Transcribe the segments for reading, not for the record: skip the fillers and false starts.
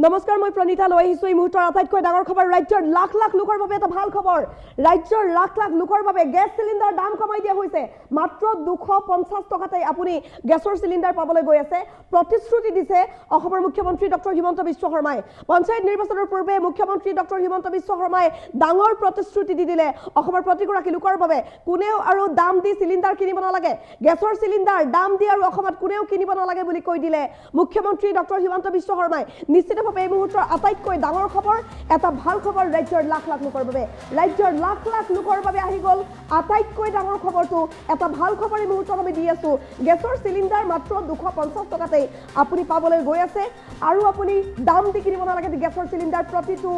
নমস্কাৰ মই প্ৰণীতা লৈ আহিছোঁ এই মুহূৰ্তৰ আটাইতকৈ ডাঙৰ খবৰ ৰাজ্যৰ লাখ লাখ লোকৰ বাবে এটা ভাল খবৰ ৰাজ্যৰ লাখ লাখ লোকৰ বাবে গেছ চিলিণ্ডাৰ দাম কমাই দিয়া হৈছে মাত্ৰ 250 টকাতে আপুনি গেছৰ চিলিণ্ডাৰ পাবলৈ গৈ আছে প্ৰতিশ্ৰুতি দিছে অসমৰ মুখ্যমন্ত্ৰী ডক্টৰ হিমন্ত বিশ্ব শৰ্মাই পঞ্চায়ত নিৰ্বাচনৰ পূৰ্বে মুখ্যমন্ত্ৰী ডক্টৰ হিমন্ত বিশ্ব শৰ্মাই ডাঙৰ প্ৰতিশ্ৰুতি দি দিলে অসমৰ প্ৰতিগৰাকী লোকৰ বাবে কোনেও আৰু দাম দি চিলিণ্ডাৰ কিনিব নালাগে গেছৰ চিলিণ্ডাৰ দাম দি আৰু অসমত কোনেও কিনিব নালাগে বুলি কৈ দিলে মুখ্যমন্ত্ৰী ডক্টৰ হিমন্ত বিশ্ব শৰ্মাই নিশ্চিত এই মুহূৰ্তৰ আটাইতকৈ ডাঙৰ খবৰ এটা ভাল খবৰ ৰাজ্যৰ লাখ লাখ লোকৰ বাবে ৰাজ্যৰ লাখ লাখ লোকৰ বাবে আহি গল আটাইতকৈ ডাঙৰ খবৰটো এটা ভাল খবৰ এই মুহূৰ্তত আমি দি আছো গেছৰ চিলিণ্ডাৰ মাত্ৰ 250 টকাতে আপুনি পাবলৈ গৈ আছে আৰু আপুনি দাম দি কিনিব নালাগে গেছৰ চিলিণ্ডাৰ প্ৰতিটো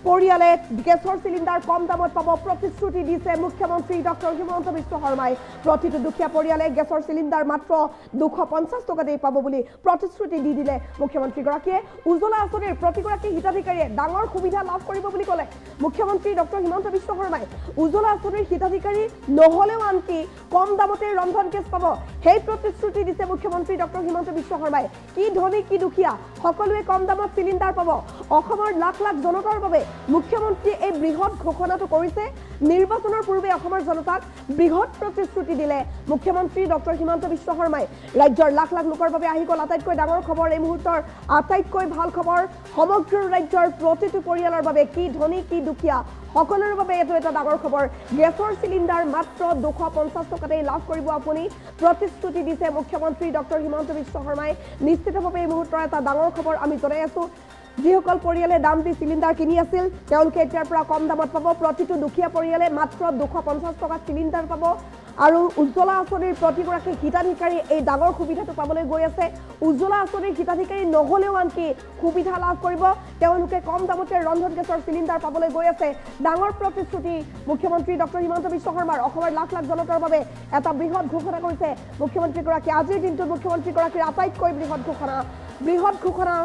পৰিয়ালে গেছৰ চিলিণ্ডাৰ কম দামত পাব প্ৰতিশ্ৰুতি দিছে মুখ্যমন্ত্ৰী ডক্টৰ হিমন্ত বিশ্ব শৰ্মাই প্ৰতিটো দুখীয়া পৰিয়ালে গেছৰ চিলিণ্ডাৰ মাত্ৰ 250 টকাতে পাব বুলি প্ৰতিশ্ৰুতি দি দিলে মুখ্যমন্ত্ৰীগৰাকীয়ে উজ্জ্বলা আঁচনিৰ প্ৰতিগৰাকী হিতাধিকাৰীয়ে ডাঙৰ সুবিধা লাভ কৰিব বুলি ক'লে মুখ্যমন্ত্ৰী ডক্টৰ হিমন্ত বিশ্ব শৰ্মাই উজ্জ্বলা আঁচনিৰ হিতাধিকাৰী নহলেও আনকি কম দামতে ৰন্ধন গেছ পাব সেই প্ৰতিশ্ৰুতি দিছে মুখ্যমন্ত্ৰী ডক্টৰ হিমন্ত বিশ্ব শৰ্মাই কি ধনী কি দুখীয়া সকলোৱে কম দামত চিলিণ্ডাৰ পাব অসমৰ লাখ লাখ জনতাৰ বাবে মুখ্যমন্ত্ৰীয়ে এই বৃহৎ ঘোষণাটো কৰিছে নিৰ্বাচনৰ পূৰ্বে অসমৰ জনতাক বৃহৎ প্ৰতিশ্ৰুতি দিলে মুখ্যমন্ত্ৰী ডক্টৰ হিমন্ত বিশ্ব শৰ্মাই ৰাজ্যৰ লাখ লাখ লোকৰ বাবে আহি গল আটাইতকৈ ডাঙৰ খবৰ এই মুহূৰ্তৰ আটাইতকৈ ভাল খবৰ সমগ্ৰ ৰাজ্যৰ প্ৰতিটো পৰিয়ালৰ বাবে কি ধনী কি দুখীয়া সকলোৰে বাবে এইটো এটা ডাঙৰ খবৰ গেছৰ চিলিণ্ডাৰ মাত্ৰ 250 টকাতে লাভ কৰিব আপুনি প্ৰতিশ্ৰুতি দিছে মুখ্যমন্ত্ৰী ডক্টৰ হিমন্ত বিশ্ব শৰ্মাই নিশ্চিতভাৱে এই মুহূৰ্তৰ এটা ডাঙৰ খবৰ আমি জনাই আছো যিসকল পৰিয়ালে দাম দি চিলিণ্ডাৰ কিনি আছিল তেওঁলোকে এতিয়াৰ পৰা কম দামত পাব প্ৰতিটো দুখীয়া পৰিয়ালে মাত্ৰ 250 টকাত চিলিণ্ডাৰ পাব আৰু উজ্জ্বলা আঁচনিৰ প্ৰতিগৰাকী হিতাধিকাৰী এই ডাঙৰ সুবিধাটো পাবলৈ গৈ আছে উজ্জ্বলা আঁচনিৰ হিতাধিকাৰী নহলেও আনকি সুবিধা লাভ কৰিব তেওঁলোকে কম দামতে ৰন্ধন গেছৰ চিলিণ্ডাৰ পাবলৈ গৈ আছে ডাঙৰ প্ৰতিশ্ৰুতি মুখ্যমন্ত্ৰী ডক্টৰ হিমন্ত বিশ্ব শৰ্মাৰ অসমৰ লাখ লাখ জনতাৰ বাবে এটা বৃহৎ ঘোষণা কৰিছে মুখ্যমন্ত্ৰীগৰাকী আজিৰ দিনটোত মুখ্যমন্ত্ৰীগৰাকীৰ আটাইতকৈ বৃহৎ ঘোষণা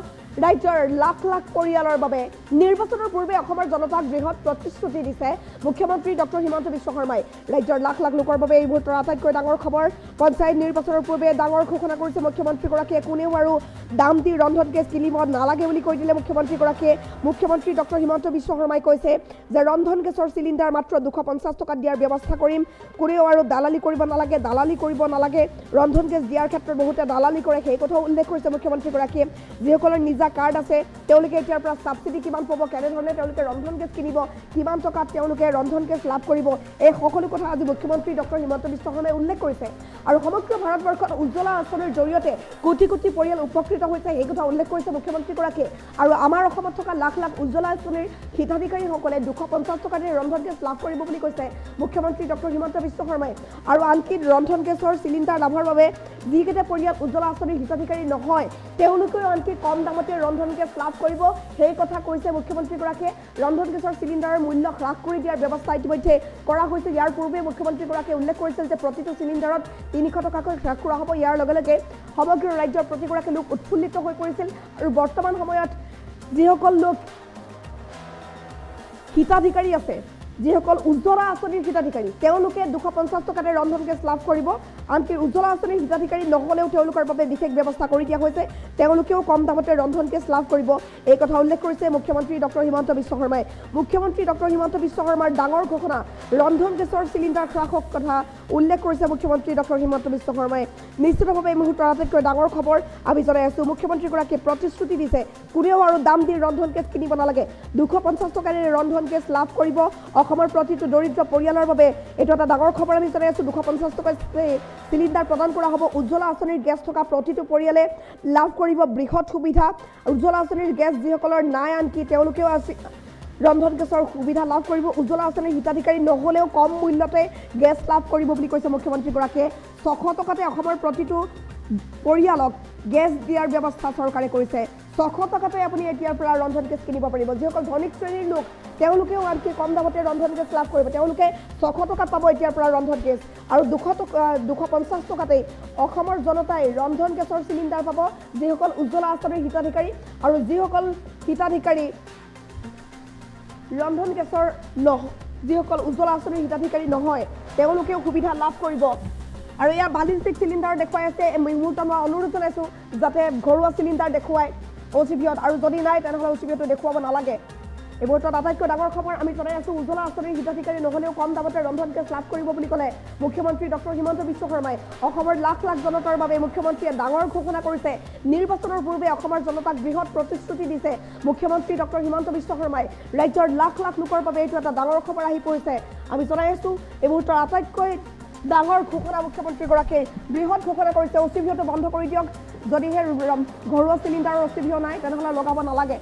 ৰাজ্যৰ লাখ লাখ পৰিয়ালৰ বাবে নিৰ্বাচনৰ পূৰ্বে অসমৰ জনতাক বৃহৎ প্ৰতিশ্ৰুতি দিছে মুখ্যমন্ত্ৰী ডক্টৰ হিমন্ত বিশ্ব শৰ্মাই ৰাজ্যৰ লাখ লাখ লোকৰ বাবে এই মুহূৰ্তৰ আটাইতকৈ ডাঙৰ খবৰ পঞ্চায়ত নিৰ্বাচনৰ পূৰ্বে ডাঙৰ ঘোষণা কৰিছে মুখ্যমন্ত্ৰীগৰাকীয়ে কোনেও আৰু দাম দি ৰন্ধন গেছ কিনিব নালাগে বুলি কৈ দিলে মুখ্যমন্ত্ৰীগৰাকীয়ে মুখ্যমন্ত্ৰী ডক্টৰ হিমন্ত বিশ্ব শৰ্মাই কৈছে যে ৰন্ধন গেছৰ চিলিণ্ডাৰ মাত্ৰ 250 টকাত দিয়াৰ ব্যৱস্থা কৰিম কোনেও আৰু দালালি কৰিব নালাগে ৰন্ধন গেছ দিয়াৰ ক্ষেত্ৰত বহুতে দালালি কৰে সেই কথা উল্লেখ কৰিছে মুখ্যমন্ত্ৰীগৰাকীয়ে যিসকলৰ নিজা কাৰ্ড আছে তেওঁলোকে এতিয়াৰ পৰা সাবসিডি কিমান পাব কেনেধৰণে তেওঁলোকে ৰন্ধন গেছ কিনিব কিমান টকাত তেওঁলোকে ৰন্ধন গেছ লাভ কৰিব এই সকলো কথা আজি মুখ্যমন্ত্ৰী ডক্টৰ হিমন্ত বিশ্ব শৰ্মাই উল্লেখ কৰিছে আৰু সমগ্ৰ ভাৰতবৰ্ষত উজ্জ্বলা আঁচনিৰ জৰিয়তে কোটি কোটি পৰিয়াল উপকৃত হৈছে এই কথা উল্লেখ কৰিছে মুখ্যমন্ত্ৰীগৰাকীয়ে আৰু আমাৰ অসমত থকা লাখ লাখ উজ্জ্বলা আঁচনিৰ হিতাধিকাৰীসকলে 250 টকাৰে ৰন্ধন গেছ লাভ কৰিব বুলি কৈছে মুখ্যমন্ত্ৰী ডক্টৰ হিমন্ত বিশ্ব শৰ্মাই আৰু আনকি ৰন্ধন গেছৰ চিলিণ্ডাৰ লাভৰ বাবে যিকেইটা পৰিয়াল উজ্জ্বলা আঁচনিৰ হিতাধিকাৰী নহয় তেওঁলোকেও আনকি কম দামতে ৰন্ধন গেছ লাভ কৰিব সেই কথা কৈছে মুখ্যমন্ত্ৰীগৰাকীয়ে ৰন্ধন গেছৰ চিলিণ্ডাৰৰ মূল্য হ্ৰাস কৰি দিয়াৰ ব্যৱস্থা ইতিমধ্যে কৰা হৈছে ইয়াৰ পূৰ্বে মুখ্যমন্ত্ৰীগৰাকীয়ে উল্লেখ কৰিছিল যে প্ৰতিটো চিলিণ্ডাৰত 300 টকাকৈ হ্ৰাস কৰা হ'ব ইয়াৰ লগে লগে সমগ্ৰ ৰাজ্যৰ প্ৰতিগৰাকী লোক উৎফুল্লিত হৈ পৰিছিল আৰু বৰ্তমান সময়ত যিসকল লোক হিতাধিকাৰী আছে যিসকল উজ্জ্বলা আঁচনিৰ হিতাধিকাৰী তেওঁলোকে 250 টকাতে ৰন্ধন গেছ লাভ কৰিব আনকি উজ্জ্বলা আঁচনিৰ হিতাধিকাৰী নহলেও তেওঁলোকৰ বাবে বিশেষ ব্যৱস্থা কৰি দিয়া হৈছে তেওঁলোকেও কম দামতে ৰন্ধন গেছ লাভ কৰিব এই কথা উল্লেখ কৰিছে মুখ্যমন্ত্ৰী ডক্টৰ হিমন্ত বিশ্ব শৰ্মাই মুখ্যমন্ত্ৰী ডক্টৰ হিমন্ত বিশ্ব শৰ্মাৰ ডাঙৰ ঘোষণা ৰন্ধন গেছৰ চিলিণ্ডাৰ হ্ৰাসৰ কথা উল্লেখ কৰিছে মুখ্যমন্ত্ৰী ডক্টৰ হিমন্ত বিশ্ব শৰ্মাই নিশ্চিতভাৱে এই মুহূৰ্তৰ আটাইতকৈ ডাঙৰ খবৰ আমি জনাই আছো মুখ্যমন্ত্ৰীগৰাকীয়ে প্ৰতিশ্ৰুতি দিছে কোনেও আৰু দাম দি ৰন্ধন গেছ কিনিব নালাগে 250 টকাৰে ৰন্ধন গেছ লাভ কৰিব অসমৰ প্ৰতিটো দৰিদ্ৰ পৰিয়ালৰ বাবে এইটো এটা ডাঙৰ খবৰ আমি জনাই আছো 250 টকা চিলিণ্ডাৰ প্ৰদান কৰা হ'ব উজ্জ্বলা আঁচনিৰ গেছ থকা প্ৰতিটো পৰিয়ালে লাভ কৰিব বৃহৎ সুবিধা উজ্জ্বলা আঁচনিৰ গেছ যিসকলৰ নাই আনকি তেওঁলোকেও ৰন্ধন গেছৰ সুবিধা লাভ কৰিব উজ্জ্বলা আঁচনিৰ হিতাধিকাৰী নহলেও কম মূল্যতে গেছ লাভ কৰিব বুলি কৈছে মুখ্যমন্ত্ৰীগৰাকীয়ে 600 টকাতে অসমৰ প্ৰতিটো পৰিয়ালক গেছ দিয়াৰ ব্যৱস্থা চৰকাৰে কৰিছে 600 টকাতে আপুনি এতিয়াৰ পৰা ৰন্ধন গেছ কিনিব পাৰিব যিসকল ধনিক শ্ৰেণীৰ লোক তেওঁলোকেও আনকি কম দামতে ৰন্ধন গেছ লাভ কৰিব তেওঁলোকে 600 টকাত পাব এতিয়াৰ পৰা ৰন্ধন গেছ আৰু 250 টকাতে অসমৰ জনতাই ৰন্ধন গেছৰ চিলিণ্ডাৰ পাব যিসকল উজ্জ্বলা আঁচনিৰ হিতাধিকাৰী আৰু যিসকল হিতাধিকাৰী ৰন্ধন গেছৰ যিসকল উজ্জ্বলা আঁচনিৰ হিতাধিকাৰী নহয় তেওঁলোকেও সুবিধা লাভ কৰিব আৰু ইয়াৰ বালিষ্টিক চিলিণ্ডাৰ দেখুৱাই আছে মুহূৰ্তত মই অনুৰোধ জনাইছোঁ যাতে ঘৰুৱা চিলিণ্ডাৰ দেখুৱাই OCBত আৰু যদি নাই তেনেহ'লে OCBটো দেখুৱাব নালাগে এই মুহূৰ্তত আটাইতকৈ ডাঙৰ খবৰ আমি জনাই আছো উজ্জ্বলা আঁচনিৰ হিতাধিকাৰী নহ'লেও কম দামতে ৰন্ধন গেছ লাভ কৰিব বুলি ক'লে মুখ্যমন্ত্ৰী ডক্টৰ হিমন্ত বিশ্ব শৰ্মাই অসমৰ লাখ লাখ জনতাৰ বাবে মুখ্যমন্ত্ৰীয়ে ডাঙৰ ঘোষণা কৰিছে নিৰ্বাচনৰ পূৰ্বে অসমৰ জনতাক বৃহৎ প্ৰতিশ্ৰুতি দিছে মুখ্যমন্ত্ৰী ডক্টৰ হিমন্ত বিশ্ব শৰ্মাই ৰাজ্যৰ লাখ লাখ লোকৰ বাবে এইটো এটা ডাঙৰ খবৰ আহি পৰিছে আমি জনাই আছো এই মুহূৰ্তৰ আটাইতকৈ ডাঙৰ ঘোষণা মুখ্যমন্ত্ৰীগৰাকীয়ে বৃহৎ ঘোষণা কৰিছে OCBটো বন্ধ কৰি দিয়ক যদিহে ঘৰুৱা চিলিণ্ডাৰৰ OCB নাই তেনেহ'লে লগাব নালাগে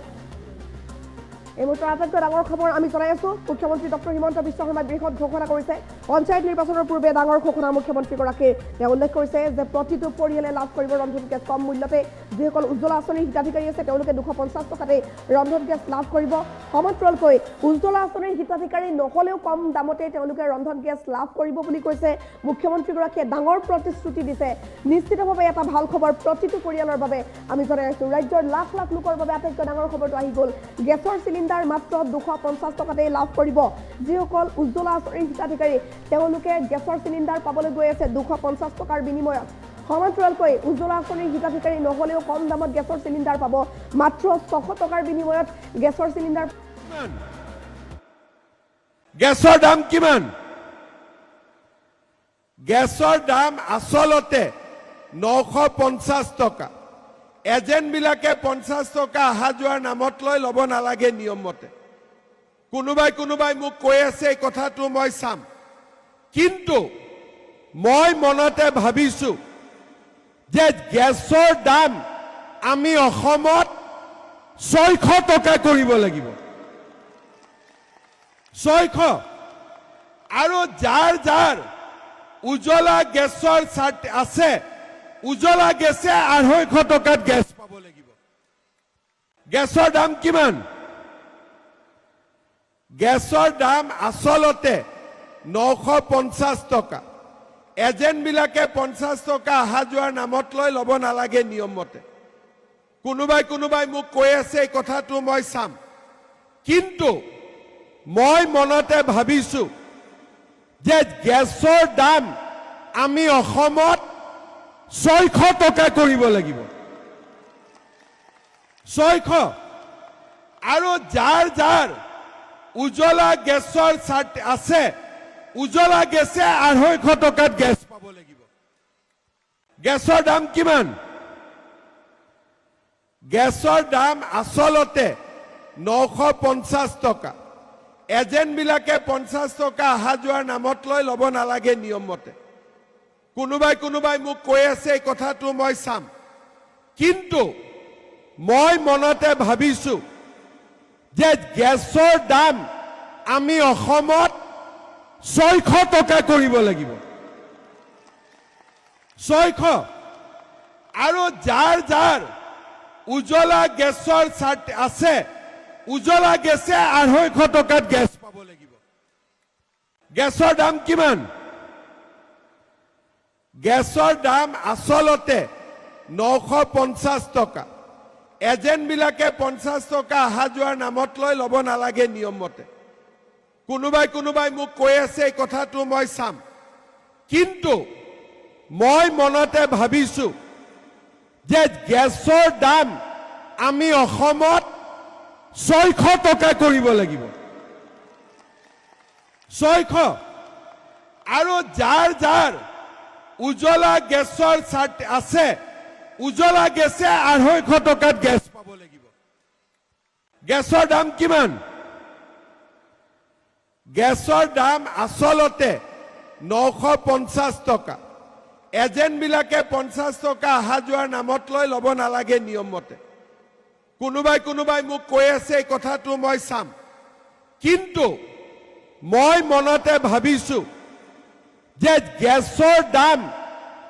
এই মুহূৰ্তৰ আটাইতকৈ ডাঙৰ খবৰ আমি জনাই আছো মুখ্যমন্ত্ৰী ডক্টৰ হিমন্ত বিশ্ব শৰ্মাই বৃহৎ ঘোষণা কৰিছে পঞ্চায়ত নিৰ্বাচনৰ পূৰ্বে ডাঙৰ ঘোষণা মুখ্যমন্ত্ৰীগৰাকীয়ে তেওঁ উল্লেখ কৰিছে যে প্ৰতিটো পৰিয়ালে লাভ কৰিব ৰন্ধন গেছ কম মূল্যতে যিসকল উজ্জ্বলা আঁচনিৰ হিতাধিকাৰী আছে তেওঁলোকে 250 টকাতে ৰন্ধন গেছ লাভ কৰিব সমান্তৰালকৈ উজ্জ্বলা আঁচনিৰ হিতাধিকাৰী নহ'লেও কম দামতে তেওঁলোকে ৰন্ধন গেছ লাভ কৰিব বুলি কৈছে মুখ্যমন্ত্ৰীগৰাকীয়ে ডাঙৰ প্ৰতিশ্ৰুতি দিছে নিশ্চিতভাৱে এটা ভাল খবৰ প্ৰতিটো পৰিয়ালৰ বাবে আমি জনাই আছো ৰাজ্যৰ লাখ লাখ লোকৰ বাবে আটাইতকৈ ডাঙৰ খবৰটো আহি গ'ল গেছৰ চিলিণ্ডাৰ মাত্ৰ 250 টকাতে লাভ কৰিব যিসকল উজ্জ্বলা আঁচনিৰ হিতাধিকাৰী তেওঁলোকে গেছৰ চিলিণ্ডাৰ পাবলৈ গৈ আছে 250 টকাৰ বিনিময়ত সমান্তৰালকৈ উজ্জ্বলা আঁচনিৰ হিতাধিকাৰী নহ'লেও কম দামত গেছৰ চিলিণ্ডাৰ পাব মাত্ৰ 600 টকাৰ বিনিময়ত গেছৰ চিলিণ্ডাৰ গেছৰ দাম কিমান গেছৰ দাম আচলতে 950 টকা এজেন্ট বিলাকে 50 টকা আহা যোৱাৰ নামত লৈ ল'ব নালাগে নিয়ম মতে কোনোবাই মোক কৈ আছে এই কথাটো মই চাম কিন্তু মই মনতে ভাবিছো যে গেছৰ দাম আমি অসমত 600 টকা কৰিব লাগিব 600 আৰু যাৰ উজ্জ্বলা গেছৰ আছে উজ্জ্বলা গেছে 250 টকাত গেছ পাব লাগিব গেছৰ দাম কিমান গেছৰ দাম আচলতে 950 টকা এজেন্ট বিলাকে 50 টকা আহা যোৱাৰ নামত লৈ ল'ব নালাগে নিয়ম মতে কোনোবাই মোক কৈ আছে এই কথাটো মই চাম কিন্তু মই মনতে ভাবিছো যে গেছৰ দাম আমি অসমত 600 টকা কৰিব লাগিব 600 আৰু যাৰ উজ্জ্বলা গেছৰ আছে উজ্জ্বলা গেছে 250 টকাত গেছ পাব লাগিব গেছৰ দাম কিমান গেছৰ দাম আচলতে 950 টকা এজেন্ট বিলাকে 50 টকা আহা যোৱাৰ নামত লৈ ল'ব নালাগে নিয়ম মতে কোনোবাই মোক কৈ আছে এই কথাটো মই চাম কিন্তু মই মনতে ভাবিছো যে গেছৰ দাম আমি অসমত 600 টকা কৰিব লাগিব 600 আৰু যাৰ উজ্জ্বলা গেছৰ আছে উজ্জ্বলা গেছে 250 টকাত গেছ পাব লাগিব গেছৰ দাম কিমান গেছৰ দাম আচলতে 950 টকা এজেন্ট বিলাকে 50 টকা আহা যোৱাৰ নামত লৈ ল'ব নালাগে নিয়ম মতে কোনোবাই মোক কৈ আছে এই কথাটো মই চাম কিন্তু মই মনতে ভাবিছো যে গেছৰ দাম আমি অসমত 600 টকা কৰিব লাগিব 600 আৰু যাৰ উজ্জ্বলা গেছৰ আছে উজ্জ্বলা গেছে 250 টকাত গেছ পাব লাগিব গেছৰ দাম কিমান গেছৰ দাম আচলতে 950 টকা এজেন্ট বিলাকে 50 টকা আহা যোৱাৰ নামত লৈ ল'ব নালাগে নিয়ম মতে কোনোবাই মোক কৈ আছে এই কথাটো মই চাম কিন্তু মই মনতে ভাবিছো যে গেছৰ দাম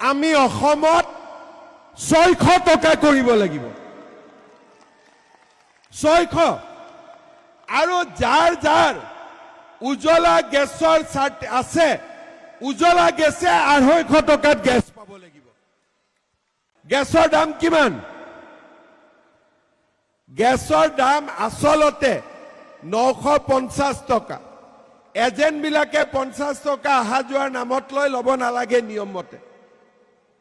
আমি অসমত 600 টকা কৰিব লাগিব 600 আৰু যাৰ উজ্জ্বলা গেছৰ আছে উজ্জ্বলা গেছে 250 টকাত গেছ পাব লাগিব গেছৰ দাম কিমান গেছৰ দাম আচলতে 950 টকা এজেন্ট বিলাকে 50 টকা আহা যোৱাৰ নামত লৈ ল'ব নালাগে নিয়ম মতে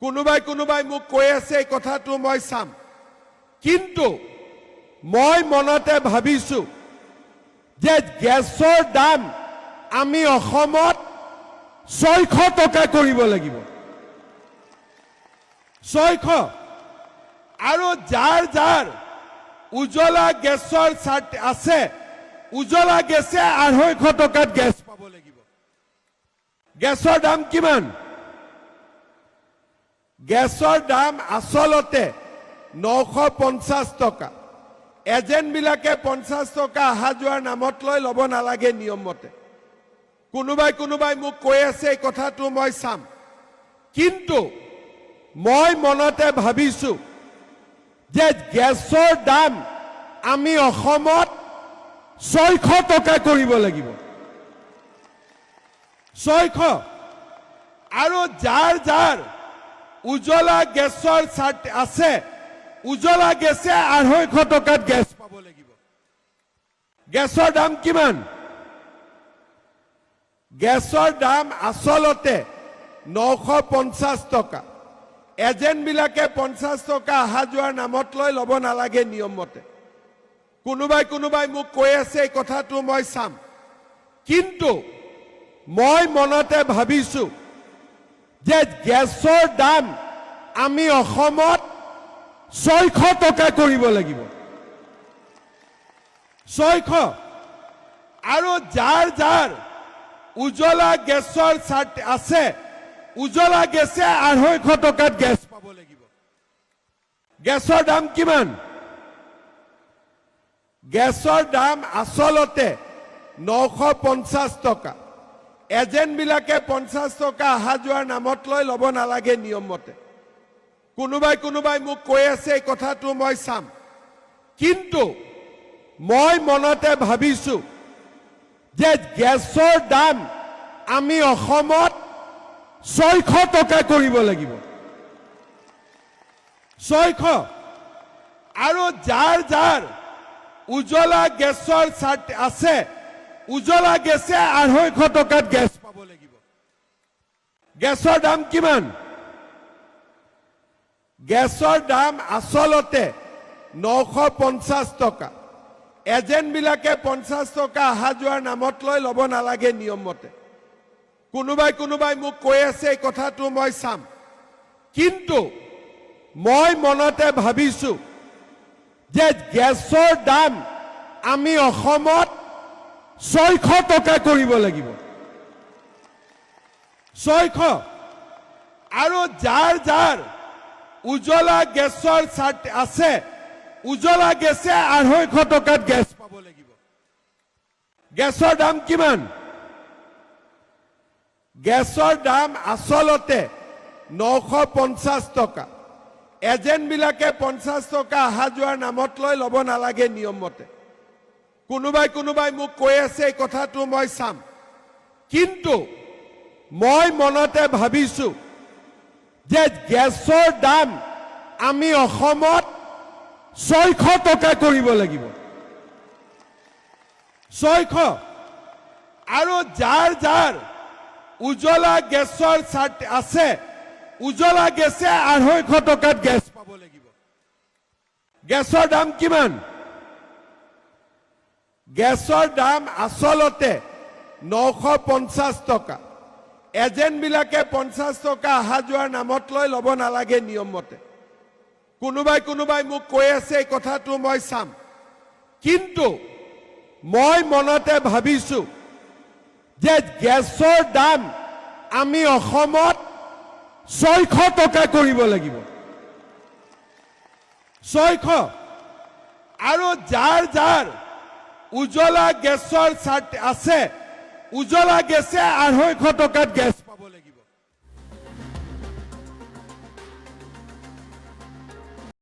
কোনোবাই মোক কৈ আছে এই কথাটো মই চাম কিন্তু মই মনতে ভাবিছো যে গেছৰ দাম আমি অসমত 600 টকা কৰিব লাগিব 600 আৰু যাৰ যাৰ উজ্জ্বলা গেছৰ আছে উজ্জ্বলা গেছে 250 টকাত গেছ পাব লাগিব গেছৰ দাম কিমান গেছৰ দাম আসলতে 950 টকা এজেন্ট বিলাকে 50 টকা আহা যোৱাৰ নামত লৈ ল'ব নালাগে নিয়ম মতে কোনোবাই মোক কৈ আছে এই কথাটো মই চাম কিন্তু মই মনতে ভাবিছো যে গেছৰ দাম আমি অসমত 600 টকা কৰিব লাগিব 600 আৰু যাৰ যাৰ উজ্জ্বলা গেছৰ আছে উজ্জ্বলা গেছে 250 টকাত গেছ পাব লাগিব গেছৰ দাম কিমান গেছৰ দাম আসলতে 950 টকা এজেন্ট বিলাকে 50 টকা আহা যোৱাৰ নামত লৈ ল'ব নালাগে নিয়ম মতে কোনোবাই মোক কৈ আছে এই কথাটো মই চাম কিন্তু মই মনতে ভাবিছো যে গেছৰ দাম আমি অসমত 600 টকা কৰিব লাগিব 600 আৰু যাৰ যাৰ উজ্জ্বলা গেছৰ আছে উজ্জ্বলা গেছে 250 টকাত গেছ পাব লাগিব গেছৰ দাম কিমান গেছৰ দাম আসলতে 950 টকা এজেন্ট বিলাকে 50 টকা আহা যোৱাৰ নামত লৈ ল'ব নালাগে নিয়ম মতে কোনোবাই মোক কৈ আছে এই কথাটো মই চাম কিন্তু মই মনতে ভাবিছো যে গেছৰ দাম আমি অসমত 600 টকা কৰিব লাগিব 600 আৰু যাৰ যাৰ উজ্জ্বলা গেছৰ আছে উজ্জ্বলা গেছে 250 টকাত গেছ পাব লাগিব গেছৰ দাম কিমান গেছৰ দাম আসলতে 950 টকা এজেন্ট বিলাকে 50 টকা আহা যোৱাৰ নামত লৈ ল'ব নালাগে নিয়ম মতে কোনোবাই মোক কৈ আছে এই কথাটো মই চাম কিন্তু মই মনতে ভাবিছো যে গেছৰ দাম আমি অসমত 600 টকা কৰিব লাগিব 600 আৰু যাৰ যাৰ উজ্জ্বলা গেছৰ আছে উজ্জ্বলা গেছে 250 টকাত গেছ পাব লাগিব গেছৰ দাম কিমান গেছৰ দাম আসলতে 950 টকা এজেন্ট বিলাকে 50 টকা আহা যোৱাৰ নামত লৈ ল'ব নালাগে নিয়ম মতে কোনোবাই মোক কৈ আছে এই কথাটো মই চাম কিন্তু মই মনতে ভাবিছো যে গেছৰ দাম আমি অসমত 600 টকা কৰিব লাগিব 600 আৰু যাৰ যাৰ উজ্জ্বলা গেছৰ আছে উজ্জ্বলা গেছে 250 টকাত গেছ পাব লাগিব গেছৰ দাম কিমান গেছৰ দাম আসলতে 950 টকা এজেন্ট বিলাকে 50 টকা আহা যোৱাৰ নামত লৈ ল'ব নালাগে নিয়ম মতে কোনোবাই মোক কৈ আছে এই কথাটো মই চাম কিন্তু মই মনতে ভাবিছো যে গেছৰ দাম আমি অসমত 600 টকা কৰিব লাগিব 600 আৰু যাৰ যাৰ উজ্জ্বলা গেছৰ আছে উজ্জ্বলা গেছে 250 টকাত গেছ পাব লাগিব